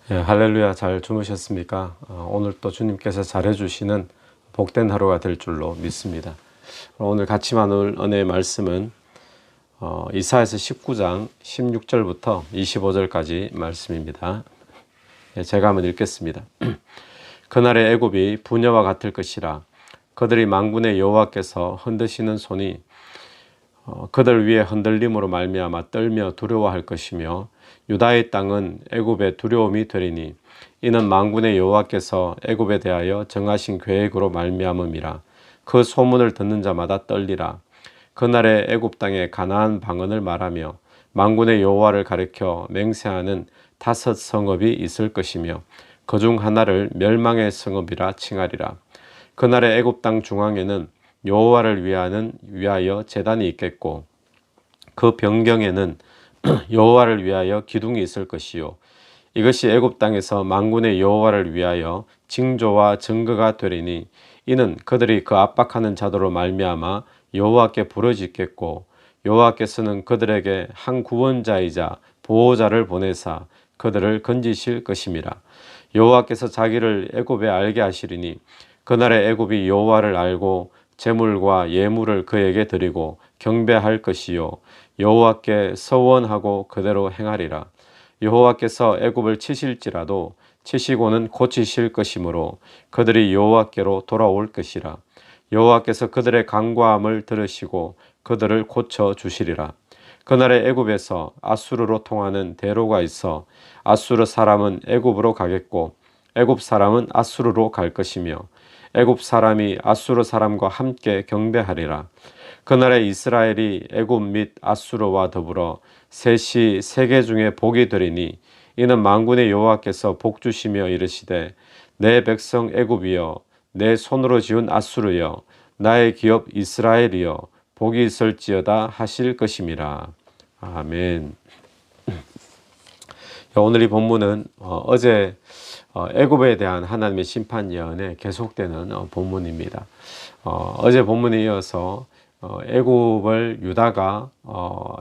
할렐루야. 잘 주무셨습니까? 오늘 또 주님께서 잘해주시는 복된 하루가 될 줄로 믿습니다. 오늘 같이 나눌 은혜의 말씀은 이사야서 19장 16절부터 25절까지 말씀입니다. 제가 한번 읽겠습니다. 그날의 애굽이 부녀와 같을 것이라. 그들이 만군의 여호와께서 흔드시는 손이 그들 위에 흔들림으로 말미암아 떨며 두려워할 것이며, 유다의 땅은 애굽의 두려움이 되리니 이는 만군의 여호와께서 애굽에 대하여 정하신 계획으로 말미암음이라. 그 소문을 듣는 자마다 떨리라. 그날에 애굽 땅에 가나안 방언을 말하며 만군의 여호와를 가리켜 맹세하는 5 성읍이 있을 것이며, 그중 하나를 멸망의 성읍이라 칭하리라. 그날에 애굽 땅 중앙에는 여호와를 위하여 제단이 있겠고, 그 변경에는 여호와를 위하여 기둥이 있을 것이요, 이것이 애굽 땅에서 만군의 여호와를 위하여 징조와 증거가 되리니 이는 그들이 그 압박하는 자도로 말미암아 여호와께 부르짖겠고, 여호와께서는 그들에게 한 구원자이자 보호자를 보내사 그들을 건지실 것임이라. 여호와께서 자기를 애굽에 알게 하시리니 그날에 애굽이 여호와를 알고 제물과 예물을 그에게 드리고 경배할 것이요, 여호와께 서원하고 그대로 행하리라. 여호와께서 애굽을 치실지라도 치시고는 고치실 것이므로 그들이 여호와께로 돌아올 것이라. 여호와께서 그들의 간구함을 들으시고 그들을 고쳐 주시리라. 그날에 애굽에서 아수르로 통하는 대로가 있어 아수르 사람은 애굽으로 가겠고 애굽 사람은 아수르로 갈 것이며, 애굽 사람이 아수르 사람과 함께 경배하리라. 그날에 이스라엘이 애굽 및 아수르와 더불어 셋이 세계 중에 복이 되리니 이는 만군의 여호와께서 복주시며 이르시되, 내 백성 애굽이여, 내 손으로 지은 아수르여, 나의 기업 이스라엘이여, 복이 있을지어다 하실 것임이라. 아멘. 오늘 이 본문은 어제 애굽에 대한 하나님의 심판 예언에 계속되는 본문입니다. 어제 본문에 이어서 애굽을 유다가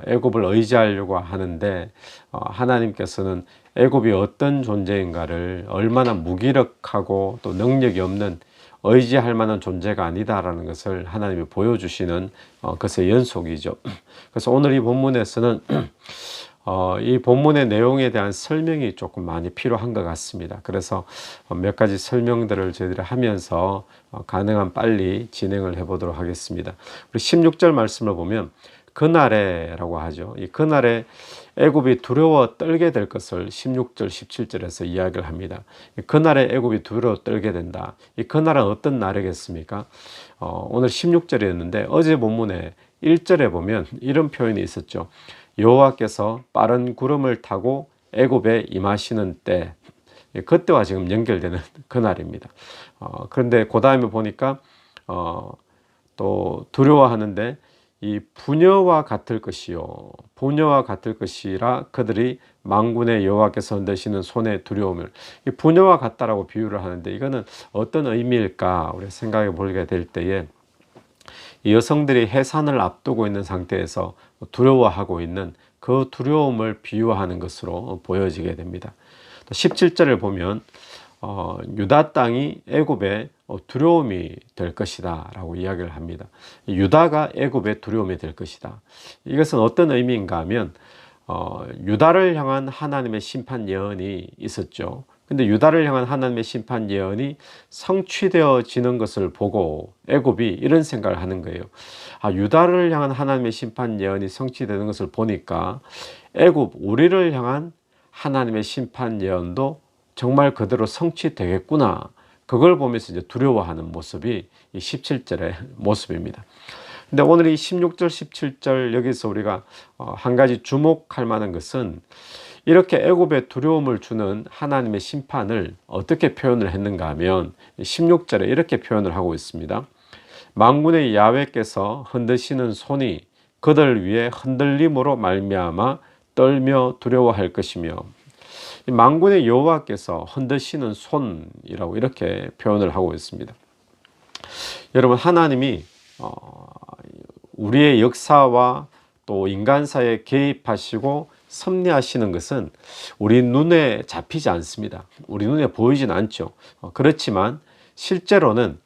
애굽을 의지하려고 하는데, 하나님께서는 애굽이 어떤 존재인가를, 얼마나 무기력하고 또 능력이 없는 의지할 만한 존재가 아니다라는 것을 하나님이 보여주시는 것의 연속이죠. 그래서 오늘 이 본문에서는 이 본문의 내용에 대한 설명이 조금 많이 필요한 것 같습니다. 그래서 몇 가지 설명들을 저희들이 하면서 가능한 빨리 진행을 해보도록 하겠습니다. 우리 16절 말씀을 보면 그날에 라고 하죠. 이 그날에 애굽이 두려워 떨게 될 것을 16절 17절에서 이야기를 합니다. 그날에 애굽이 두려워 떨게 된다. 이 그날은 어떤 날이겠습니까? 오늘 16절이었는데 어제 본문에 1절에 보면 이런 표현이 있었죠. 여호와께서 빠른 구름을 타고 애굽에 임하시는 때, 그때와 지금 연결되는 그날입니다. 그런데 그 다음에 보니까 또 두려워하는데, 이 부녀와 같을 것이요, 부녀와 같을 것이라 그들이 만군의 여호와께서 흔드시는 손의 두려움을, 이 부녀와 같다라고 비유를 하는데, 이거는 어떤 의미일까 우리 생각해 보게 될 때에, 이 여성들이 해산을 앞두고 있는 상태에서 두려워하고 있는 그 두려움을 비유하는 것으로 보여지게 됩니다. 17절을 보면 유다 땅이 애굽의 두려움이 될 것이다 라고 이야기를 합니다. 유다가 애굽의 두려움이 될 것이다. 이것은 어떤 의미인가 하면 유다를 향한 하나님의 심판 예언이 있었죠. 근데 유다를 향한 하나님의 심판 예언이 성취되어지는 것을 보고 애굽이 이런 생각을 하는 거예요. 유다를 향한 하나님의 심판 예언이 성취되는 것을 보니까 애굽, 우리를 향한 하나님의 심판 예언도 정말 그대로 성취되겠구나. 그걸 보면서 이제 두려워하는 모습이 이 17절의 모습입니다. 근데 오늘 이 16절, 17절 여기서 우리가 한 가지 주목할 만한 것은, 이렇게 애굽에 두려움을 주는 하나님의 심판을 어떻게 표현을 했는가 하면 16절에 이렇게 표현을 하고 있습니다. 만군의 야훼께서 흔드시는 손이 그들 위에 흔들림으로 말미암아 떨며 두려워할 것이며, 만군의 여호와께서 흔드시는 손이라고 이렇게 표현을 하고 있습니다. 여러분, 하나님이 우리의 역사와 또 인간사에 개입하시고 섭리하시는 것은 우리 눈에 잡히지 않습니다. 우리 눈에 보이진 않죠. 그렇지만 실제로는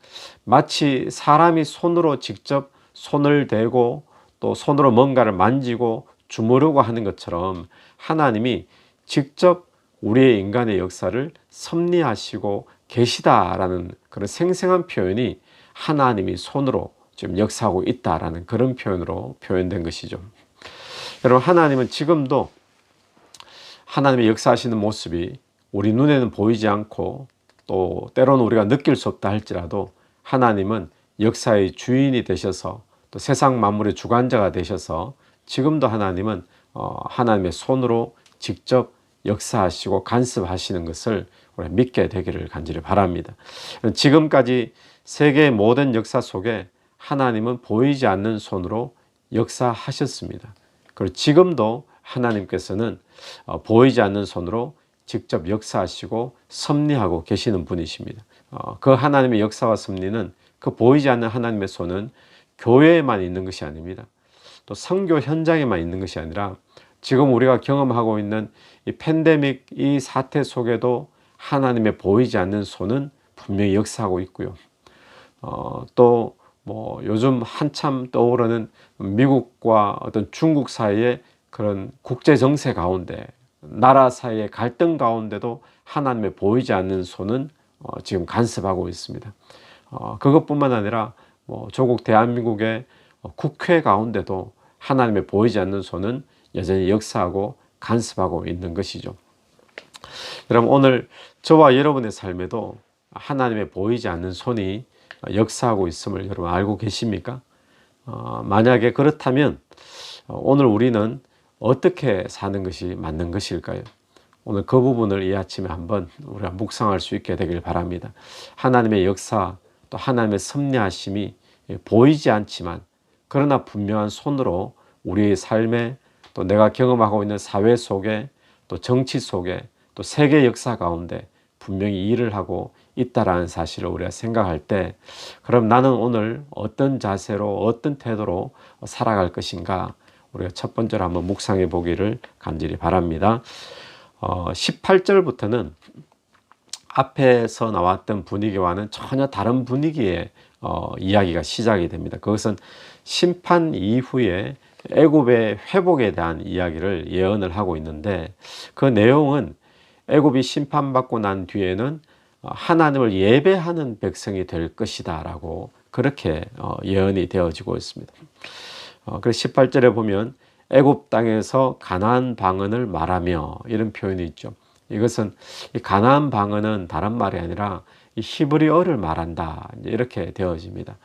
마치 사람이 손으로 직접 손을 대고 또 손으로 뭔가를 만지고 주무르고 하는 것처럼 하나님이 직접 우리의 인간의 역사를 섭리하시고 계시다라는 그런 생생한 표현이 하나님이 손으로 지금 역사하고 있다라는 그런 표현으로 표현된 것이죠. 여러분, 하나님은 지금도 하나님의 역사하시는 모습이 우리 눈에는 보이지 않고 또 때로는 우리가 느낄 수 없다 할지라도 하나님은 역사의 주인이 되셔서 또 세상 만물의 주관자가 되셔서 지금도 하나님은 하나님의 손으로 직접 역사하시고 간섭하시는 것을 우리가 믿게 되기를 간절히 바랍니다. 지금까지 세계의 모든 역사 속에 하나님은 보이지 않는 손으로 역사하셨습니다. 그리고 지금도 하나님께서는 보이지 않는 손으로 직접 역사하시고 섭리하고 계시는 분이십니다. 그 하나님의 역사와 섭리는, 그 보이지 않는 하나님의 손은 교회에만 있는 것이 아닙니다. 또 선교 현장에만 있는 것이 아니라 지금 우리가 경험하고 있는 이 팬데믹, 이 사태 속에도 하나님의 보이지 않는 손은 분명히 역사하고 있고요. 또 요즘 한참 떠오르는 미국과 어떤 중국 사이의 그런 국제 정세 가운데, 나라 사이의 갈등 가운데도 하나님의 보이지 않는 손은 지금 간섭하고 있습니다. 그것뿐만 아니라 조국 대한민국의 국회 가운데도 하나님의 보이지 않는 손은 여전히 역사하고 간섭하고 있는 것이죠. 여러분, 오늘 저와 여러분의 삶에도 하나님의 보이지 않는 손이 역사하고 있음을 여러분 알고 계십니까? 만약에 그렇다면 오늘 우리는 어떻게 사는 것이 맞는 것일까요? 오늘 그 부분을 이 아침에 한번 우리가 묵상할 수 있게 되길 바랍니다. 하나님의 역사, 또 하나님의 섭리하심이 보이지 않지만 그러나 분명한 손으로 우리의 삶에, 또 내가 경험하고 있는 사회 속에, 또 정치 속에, 또 세계 역사 가운데 분명히 일을 하고 있다라는 사실을 우리가 생각할 때, 그럼 나는 오늘 어떤 자세로, 어떤 태도로 살아갈 것인가, 우리가 첫 번째로 한번 묵상해 보기를 간절히 바랍니다. 18절부터는 앞에서 나왔던 분위기와는 전혀 다른 분위기의 이야기가 시작이 됩니다. 그것은 심판 이후에 애굽의 회복에 대한 이야기를 예언을 하고 있는데, 그 내용은 애굽이 심판받고 난 뒤에는 하나님을 예배하는 백성이 될 것이다 라고 그렇게 예언이 되어지고 있습니다. 그래서 18절에 보면 애굽 땅에서 가나안 방언을 말하며, 이런 표현이 있죠. 이것은 이 가나안 방언은 다른 말이 아니라 이 히브리어를 말한다, 이렇게 되어집니다.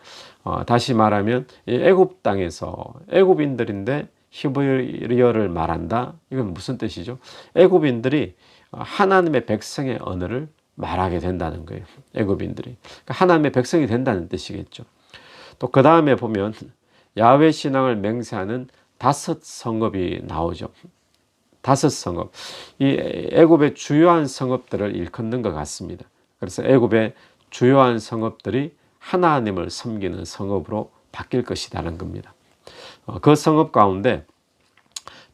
다시 말하면 이 애굽 땅에서 애굽인들인데 히브리어를 말한다. 이건 무슨 뜻이죠? 애굽인들이 하나님의 백성의 언어를 말하게 된다는 거예요. 애굽인들이. 그러니까 하나님의 백성이 된다는 뜻이겠죠. 또 그 다음에 보면 야훼 신앙을 맹세하는 5 성읍이 나오죠. 5 성읍. 이 애굽의 주요한 성읍들을 일컫는 것 같습니다. 그래서 애굽의 주요한 성읍들이 하나님을 섬기는 성읍으로 바뀔 것이라는 겁니다. 그 성읍 가운데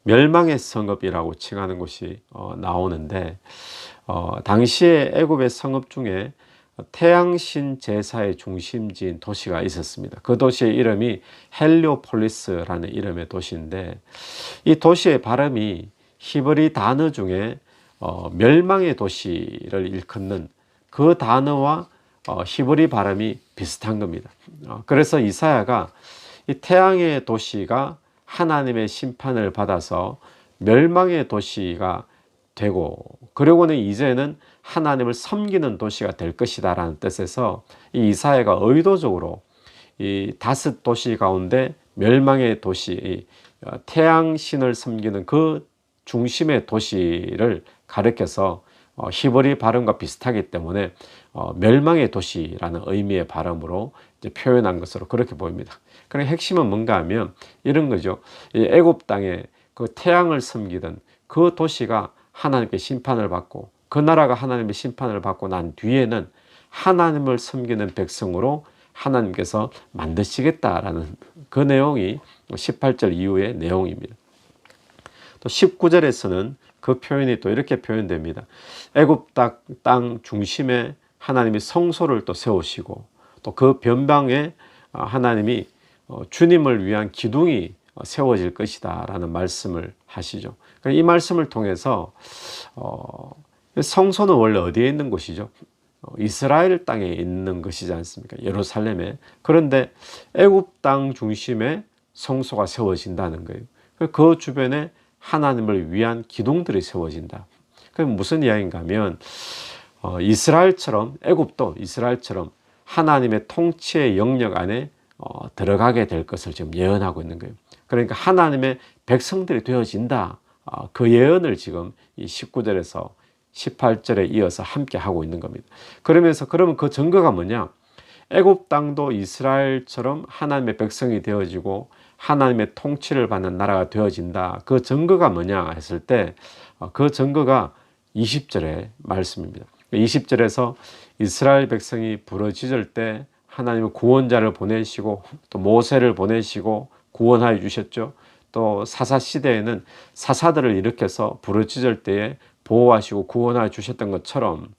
멸망의 성읍이라고 칭하는 곳이 나오는데, 당시에 애굽의 성읍 중에 태양신 제사의 중심지인 도시가 있었습니다. 그 도시의 이름이 헬리오폴리스라는 이름의 도시인데, 이 도시의 발음이 히브리 단어 중에 멸망의 도시를 일컫는 그 단어와 히브리 발음이 비슷한 겁니다. 그래서 이사야가 이 태양의 도시가 하나님의 심판을 받아서 멸망의 도시가 되고, 그러고는 이제는 하나님을 섬기는 도시가 될 것이다 라는 뜻에서 이 이사야가 의도적으로 이 5 도시 가운데 멸망의 도시, 태양신을 섬기는 그 중심의 도시를 가리켜서 히브리 발음과 비슷하기 때문에 멸망의 도시라는 의미의 발음으로 이제 표현한 것으로 그렇게 보입니다. 그런 핵심은 뭔가 하면 이런 거죠. 이 애굽 땅에 그 태양을 섬기던 그 도시가 하나님께 심판을 받고, 그 나라가 하나님의 심판을 받고 난 뒤에는 하나님을 섬기는 백성으로 하나님께서 만드시겠다라는 그 내용이 18절 이후의 내용입니다. 또 19절에서는 그 표현이 또 이렇게 표현됩니다. 애굽 땅 중심에 하나님이 성소를 또 세우시고 또 그 변방에 하나님이 주님을 위한 기둥이 세워질 것이다 라는 말씀을 하시죠. 이 말씀을 통해서 성소는 원래 어디에 있는 곳이죠? 이스라엘 땅에 있는 것이지 않습니까? 예루살렘에. 그런데 애굽 땅 중심에 성소가 세워진다는 거예요. 그 주변에 하나님을 위한 기둥들이 세워진다. 그럼 무슨 이야기인가 하면 이스라엘처럼, 애굽도 이스라엘처럼 하나님의 통치의 영역 안에 들어가게 될 것을 지금 예언하고 있는 거예요. 그러니까 하나님의 백성들이 되어진다. 그 예언을 지금 이 19절에서 18절에 이어서 함께 하고 있는 겁니다. 그러면 그 증거가 뭐냐? 애굽 땅도 이스라엘처럼 하나님의 백성이 되어지고 하나님의 통치를 받는 나라가 되어진다. 그 증거가 뭐냐 했을 때 그 증거가 20절의 말씀입니다. 20절에서 이스라엘 백성이 부르짖을 때 하나님은 구원자를 보내시고 또 모세를 보내시고 구원하여 주셨죠. 또 사사 시대에는 사사들을 일으켜서 부르짖을 때에 보호하시고 구원하여 주셨던 것처럼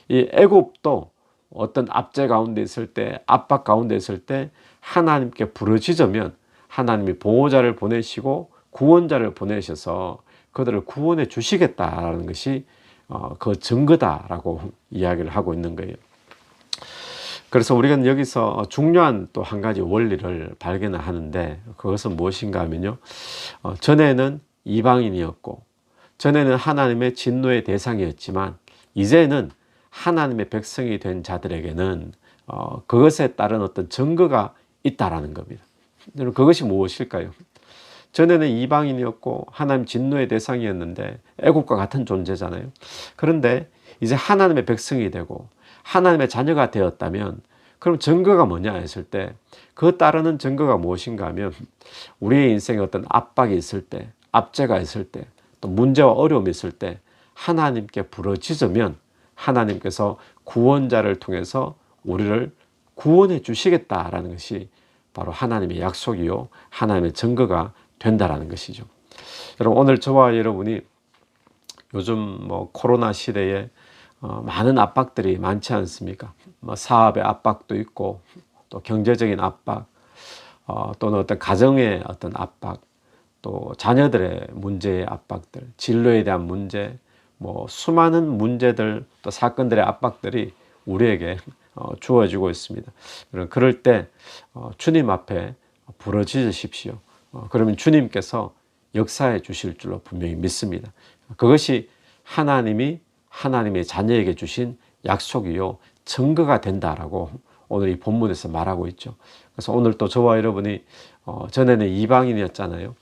이 애굽도 어떤 압제 가운데 있을 때, 압박 가운데 있을 때 하나님께 부르짖으면 하나님이 보호자를 보내시고 구원자를 보내셔서 그들을 구원해 주시겠다라는 것이 그 증거다라고 이야기를 하고 있는 거예요. 그래서 우리가 여기서 중요한 또 한 가지 원리를 발견을 하는데 그것은 무엇인가 하면요. 전에는 이방인이었고 전에는 하나님의 진노의 대상이었지만 이제는 하나님의 백성이 된 자들에게는 그것에 따른 어떤 증거가 있다라는 겁니다. 그것이 무엇일까요? 전에는 이방인이었고 하나님 진노의 대상이었는데 애국과 같은 존재잖아요. 그런데 이제 하나님의 백성이 되고 하나님의 자녀가 되었다면 그럼 증거가 뭐냐 했을 때 그 따르는 증거가 무엇인가 하면 우리의 인생에 어떤 압박이 있을 때, 압제가 있을 때, 또 문제와 어려움이 있을 때 하나님께 부르짖으면 하나님께서 구원자를 통해서 우리를 구원해 주시겠다라는 것이 바로 하나님의 약속이요 하나님의 증거가 된다라는 것이죠. 여러분 오늘 저와 여러분이 요즘 코로나 시대에 많은 압박들이 많지 않습니까? 사업의 압박도 있고 또 경제적인 압박, 또는 어떤 가정의 어떤 압박, 또 자녀들의 문제의 압박들, 진로에 대한 문제, 수많은 문제들 또 사건들의 압박들이 우리에게 주어지고 있습니다. 그럴 때 주님 앞에 부르짖으십시오. 그러면 주님께서 역사해 주실 줄로 분명히 믿습니다. 그것이 하나님이 하나님의 자녀에게 주신 약속이요 증거가 된다라고 오늘 이 본문에서 말하고 있죠. 그래서 오늘 또 저와 여러분이 전에는 이방인이었잖아요.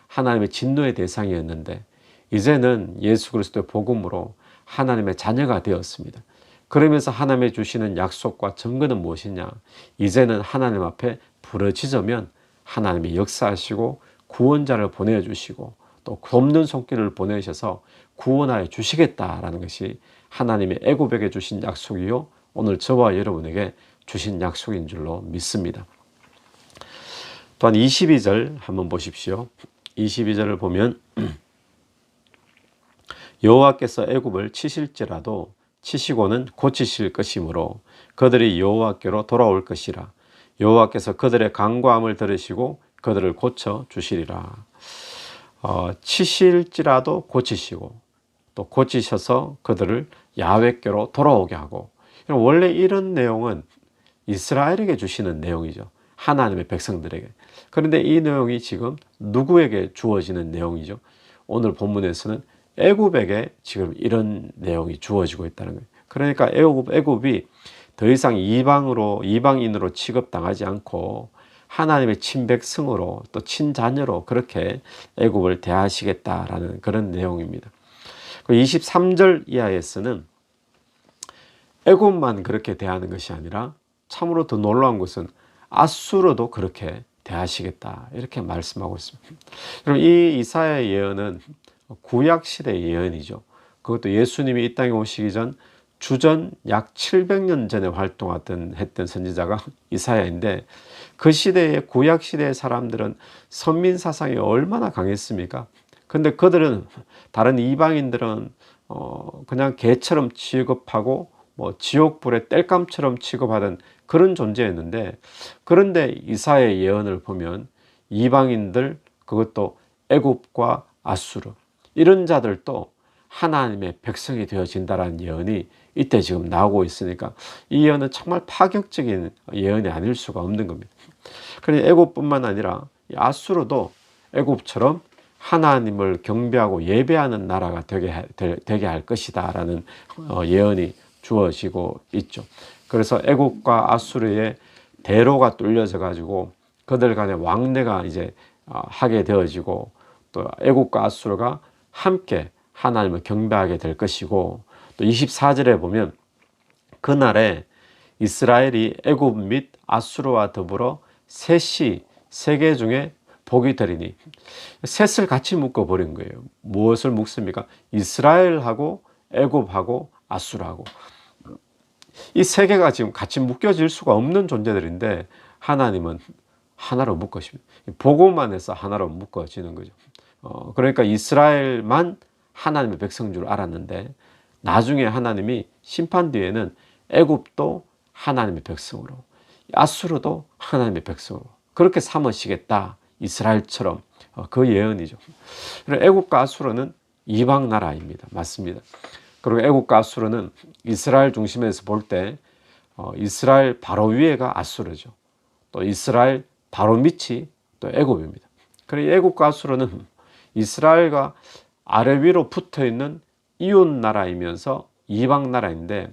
하나님의 진노의 대상이었는데 이제는 예수 그리스도의 복음으로 하나님의 자녀가 되었습니다. 그러면서 하나님의 주시는 약속과 증거는 무엇이냐? 이제는 하나님 앞에 부르짖으면 하나님이 역사하시고 구원자를 보내주시고 또 돕는 손길을 보내셔서 구원하여 주시겠다라는 것이 하나님의 애굽에게 주신 약속이요 오늘 저와 여러분에게 주신 약속인 줄로 믿습니다. 또한 22절 한번 보십시오. 22절을 보면 여호와께서 애굽을 치실지라도 치시고는 고치실 것이므로 그들이 여호와께로 돌아올 것이라. 여호와께서 그들의 간구함을 들으시고 그들을 고쳐 주시리라. 치실지라도 고치시고 또 고치셔서 그들을 야훼께로 돌아오게 하고. 원래 이런 내용은 이스라엘에게 주시는 내용이죠. 하나님의 백성들에게. 그런데 이 내용이 지금 누구에게 주어지는 내용이죠? 오늘 본문에서는 애굽에게 지금 이런 내용이 주어지고 있다는 거예요. 그러니까 애굽이 더 이상 이방인으로 취급당하지 않고 하나님의 친백성으로 또 친자녀로 그렇게 애굽을 대하시겠다라는 그런 내용입니다. 23절 이하에서는 애굽만 그렇게 대하는 것이 아니라 참으로 더 놀라운 것은 아수르도 그렇게 대하시겠다 이렇게 말씀하고 있습니다. 그럼 이 이사야의 예언은 구약시대의 예언이죠. 그것도 예수님이 이 땅에 오시기 전 주전 약 700년 전에 활동했던 선지자가 이사야인데 그 시대의 구약시대의 사람들은 선민사상이 얼마나 강했습니까? 근데 그들은 다른 이방인들은 그냥 개처럼 취급하고 뭐 지옥불의 땔감처럼 취급하던 그런 존재였는데, 그런데 이사야의 예언을 보면 이방인들, 그것도 애굽과 아수르, 이런 자들도 하나님의 백성이 되어진다라는 예언이 이때 지금 나오고 있으니까 이 예언은 정말 파격적인 예언이 아닐 수가 없는 겁니다. 그러니 애굽뿐만 아니라 아수르도 애굽처럼 하나님을 경배하고 예배하는 나라가 되게 할 것이다 라는 예언이 주어지고 있죠. 그래서 애굽과 아수르의 대로가 뚫려져 가지고 그들 간의 왕래가 이제 하게 되어지고, 또 애굽과 아수르가 함께 하나님을 경배하게 될 것이고, 또 24절에 보면 그날에 이스라엘이 애굽 및 아수르와 더불어 셋이 세계 중에 복이 되리니, 셋을 같이 묶어 버린 거예요. 무엇을 묶습니까? 이스라엘하고 애굽하고 아수르하고, 이 세 개가 지금 같이 묶여질 수가 없는 존재들인데 하나님은 하나로 묶으십니다. 복음만 해서 하나로 묶어지는 거죠. 그러니까 이스라엘만 하나님의 백성인 줄 알았는데 나중에 하나님이 심판 뒤에는 애굽도 하나님의 백성으로, 아수르도 하나님의 백성으로 그렇게 삼으시겠다, 이스라엘처럼, 그 예언이죠. 애굽과 아수르는 이방 나라입니다. 맞습니다. 그리고 애굽과 아수르는 이스라엘 중심에서 볼 때 이스라엘 바로 위에가 아수르죠. 또 이스라엘 바로 밑이 또 애굽입니다. 그리고 애굽과 아수르는 이스라엘과 아래 위로 붙어 있는 이웃 나라이면서 이방 나라인데,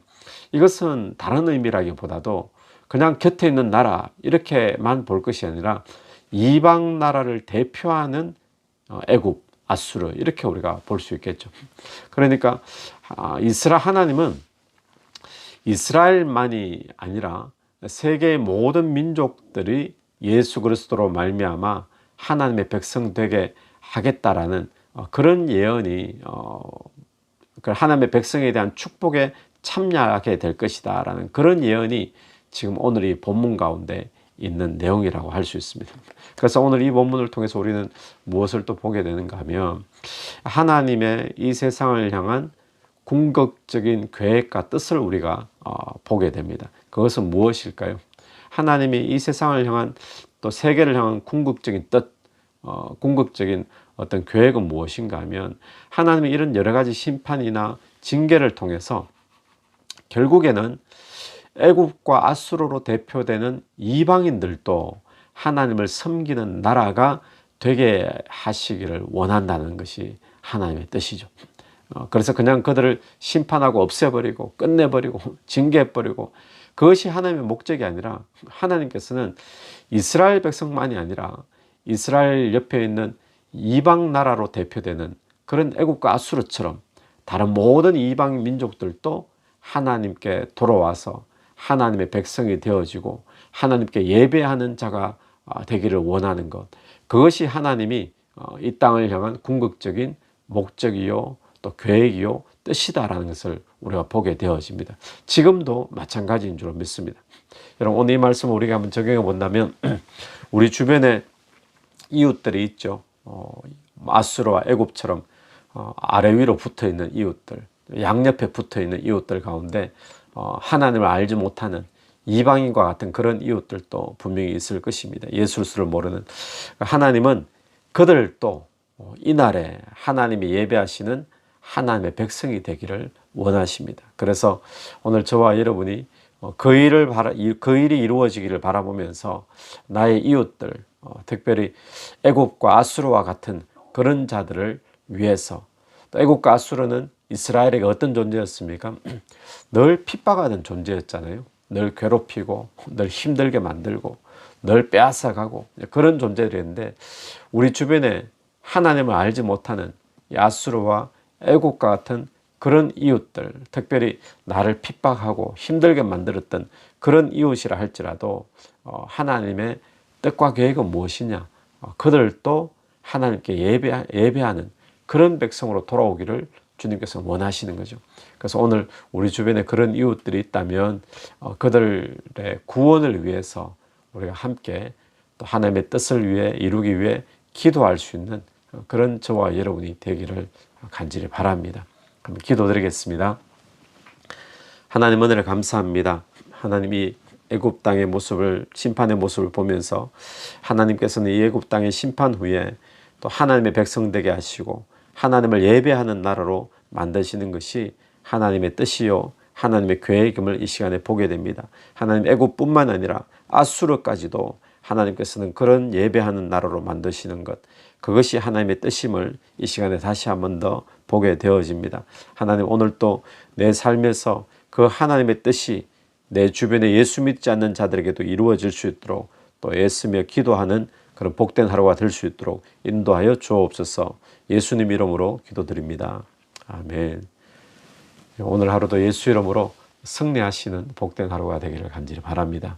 이것은 다른 의미라기보다도 그냥 곁에 있는 나라 이렇게만 볼 것이 아니라 이방 나라를 대표하는 애굽, 아수르, 이렇게 우리가 볼 수 있겠죠. 그러니까 하나님은 이스라엘만이 아니라 세계의 모든 민족들이 예수 그리스도로 말미암아 하나님의 백성 되게 하겠다라는 그런 예언이, 하나님의 백성에 대한 축복에 참여하게 될 것이다 라는 그런 예언이 지금 오늘 이 본문 가운데 있는 내용이라고 할 수 있습니다. 그래서 오늘 이 본문을 통해서 우리는 무엇을 또 보게 되는가 하면, 하나님의 이 세상을 향한 궁극적인 계획과 뜻을 우리가 보게 됩니다. 그것은 무엇일까요? 하나님이 이 세상을 향한, 또 세계를 향한 궁극적인 뜻, 궁극적인 어떤 계획은 무엇인가 하면, 하나님이 이런 여러 가지 심판이나 징계를 통해서 결국에는 애굽과 아수르로 대표되는 이방인들도 하나님을 섬기는 나라가 되게 하시기를 원한다는 것이 하나님의 뜻이죠. 그래서 그냥 그들을 심판하고 없애버리고 끝내버리고 징계해버리고, 그것이 하나님의 목적이 아니라 하나님께서는 이스라엘 백성만이 아니라 이스라엘 옆에 있는 이방 나라로 대표되는 그런 애굽과 아수르처럼 다른 모든 이방 민족들도 하나님께 돌아와서 하나님의 백성이 되어지고 하나님께 예배하는 자가 되기를 원하는 것, 그것이 하나님이 이 땅을 향한 궁극적인 목적이요 또 계획이요 뜻이다라는 것을 우리가 보게 되어집니다. 지금도 마찬가지인 줄 믿습니다. 여러분, 오늘 이 말씀을 우리가 한번 적용해 본다면 우리 주변에 이웃들이 있죠. 아수르와 애굽처럼 아래 위로 붙어 있는 이웃들, 양옆에 붙어 있는 이웃들 가운데 하나님을 알지 못하는 이방인과 같은 그런 이웃들도 분명히 있을 것입니다. 예수를 모르는. 하나님은 그들도 이날에 하나님이 예배하시는 하나님의 백성이 되기를 원하십니다. 그래서 오늘 저와 여러분이 그 일이 이루어지기를 바라보면서 나의 이웃들, 특별히 애굽과 아수르와 같은 그런 자들을 위해서, 또 애굽과 아수르는 이스라엘에게 어떤 존재였습니까? 늘 핍박하는 존재였잖아요. 늘 괴롭히고 늘 힘들게 만들고 늘 빼앗아가고 그런 존재들인데, 우리 주변에 하나님을 알지 못하는 아수르와 애국과 같은 그런 이웃들, 특별히 나를 핍박하고 힘들게 만들었던 그런 이웃이라 할지라도 하나님의 뜻과 계획은 무엇이냐, 그들도 하나님께 예배하는 그런 백성으로 돌아오기를 주님께서 원하시는 거죠. 그래서 오늘 우리 주변에 그런 이웃들이 있다면 그들의 구원을 위해서 우리가 함께 또 하나님의 뜻을 위해 이루기 위해 기도할 수 있는 그런 저와 여러분이 되기를 간절히 바랍니다. 한번 기도드리겠습니다. 하나님 은혜를 감사합니다. 하나님이 애굽 땅의 모습을, 심판의 모습을 보면서 하나님께서는 이 애굽 땅의 심판 후에 또 하나님의 백성 되게 하시고 하나님을 예배하는 나라로 만드시는 것이 하나님의 뜻이요 하나님의 계획임을 이 시간에 보게 됩니다. 하나님 애굽뿐만 아니라 아수르까지도 하나님께서는 그런 예배하는 나라로 만드시는 것, 그것이 하나님의 뜻임을 이 시간에 다시 한 번 더 보게 되어집니다. 하나님, 오늘 또 내 삶에서 그 하나님의 뜻이 내 주변에 예수 믿지 않는 자들에게도 이루어질 수 있도록 또 애쓰며 기도하는 그런 복된 하루가 될 수 있도록 인도하여 주옵소서. 예수님 이름으로 기도드립니다. 아멘. 오늘 하루도 예수 이름으로 승리하시는 복된 하루가 되기를 간절히 바랍니다.